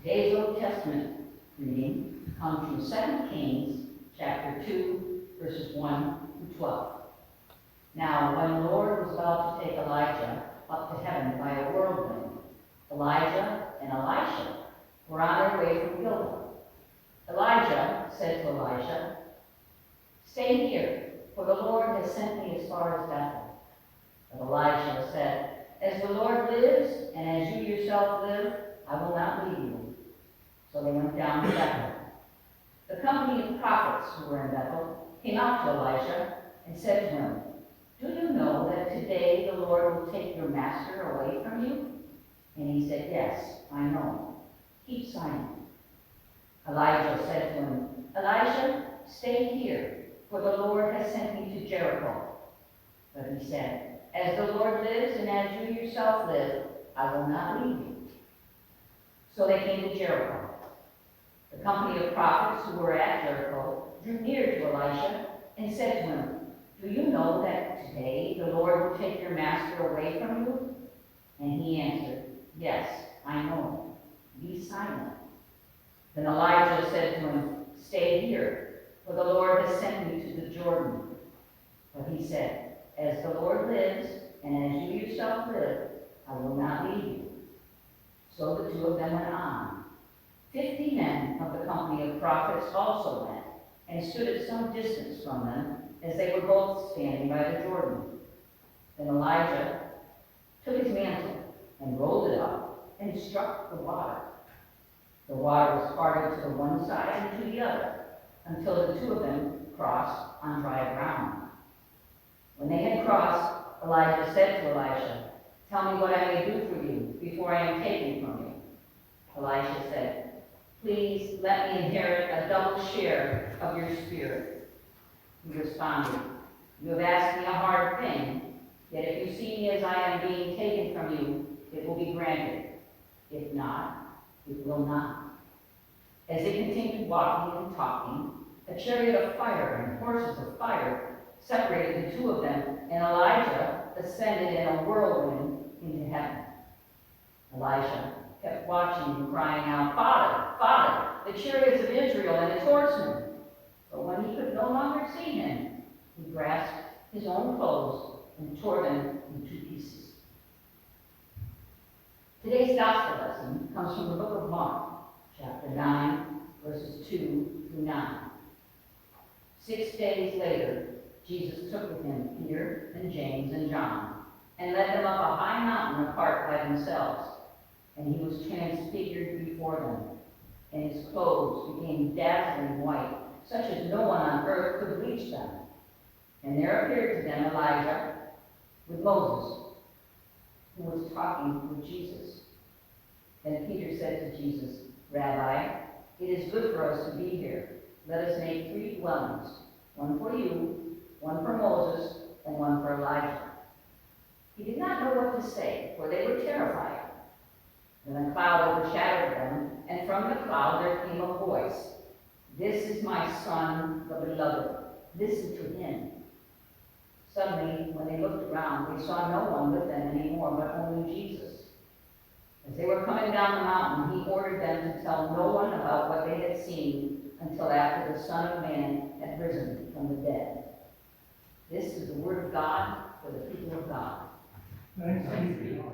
Today's Old Testament reading comes from 2 Kings, chapter 2, verses 1 through 12. Now, when the Lord was about to take Elijah up to heaven by a whirlwind, Elijah and Elisha were on their way from Gilgal. Elijah said to Elisha, "Stay here, for the Lord has sent me as far as Bethel." But Elisha said, "As the Lord lives, and as you yourself live, I will not leave you." So they went down to Bethel. The company of prophets who were in Bethel came out to Elisha and said to him, "Do you know that today the Lord will take your master away from you?" And he said, "Yes, I know. Keep silent." Elijah said to him, "Elisha, stay here, for the Lord has sent me to Jericho." But he said, "As the Lord lives and as you yourself live, I will not leave you." So they came to Jericho. The company of prophets who were at Jericho drew near to Elisha and said to him, "Do you know that today the Lord will take your master away from you?" And he answered, "Yes, I know. Be silent." Then Elijah said to him, "Stay here, for the Lord has sent me to the Jordan." But he said, "As the Lord lives, and as you yourself live, I will not leave you." So the two of them went on. 50 men of the company of prophets also went, and stood at some distance from them, as they were both standing by the Jordan. Then Elijah took his mantle and rolled it up, and struck the water. The water was parted to the one side and to the other, until the two of them crossed on dry ground. When they had crossed, Elijah said to Elisha, "Tell me what I may do for you before I am taken from you." Elisha said, "Please let me inherit a double share of your spirit." He responded, "You have asked me a hard thing, yet if you see me as I am being taken from you, it will be granted. If not, it will not." As they continued walking and talking, a chariot of fire and horses of fire separated the two of them, and Elijah ascended in a whirlwind into heaven. Elisha kept watching and crying out, "Father, Father, the chariots of Israel and its horsemen." But when he could no longer see him, he grasped his own clothes and tore them in two pieces. Today's gospel lesson comes from the book of Mark, chapter 9, verses 2 through 9. 6 days later, Jesus took with him Peter and James and John, and led them up a high mountain apart by themselves. And he was transfigured before them, and his clothes became dazzling white, such as no one on earth could reach them. And there appeared to them Elijah with Moses, who was talking with Jesus. Then Peter said to Jesus, "Rabbi, it is good for us to be here. Let us make 3 dwellings, one for you, one for Moses, and one for Elijah." He did not know what to say, for they were terrified. Then a cloud overshadowed them, and from the cloud there came a voice, "This is my Son, the Beloved. Listen to him." Suddenly, when they looked around, they saw no one with them anymore, but only Jesus. As they were coming down the mountain, he ordered them to tell no one about what they had seen until after the Son of Man had risen from the dead. This is the word of God for the people of God. Thanks be to God.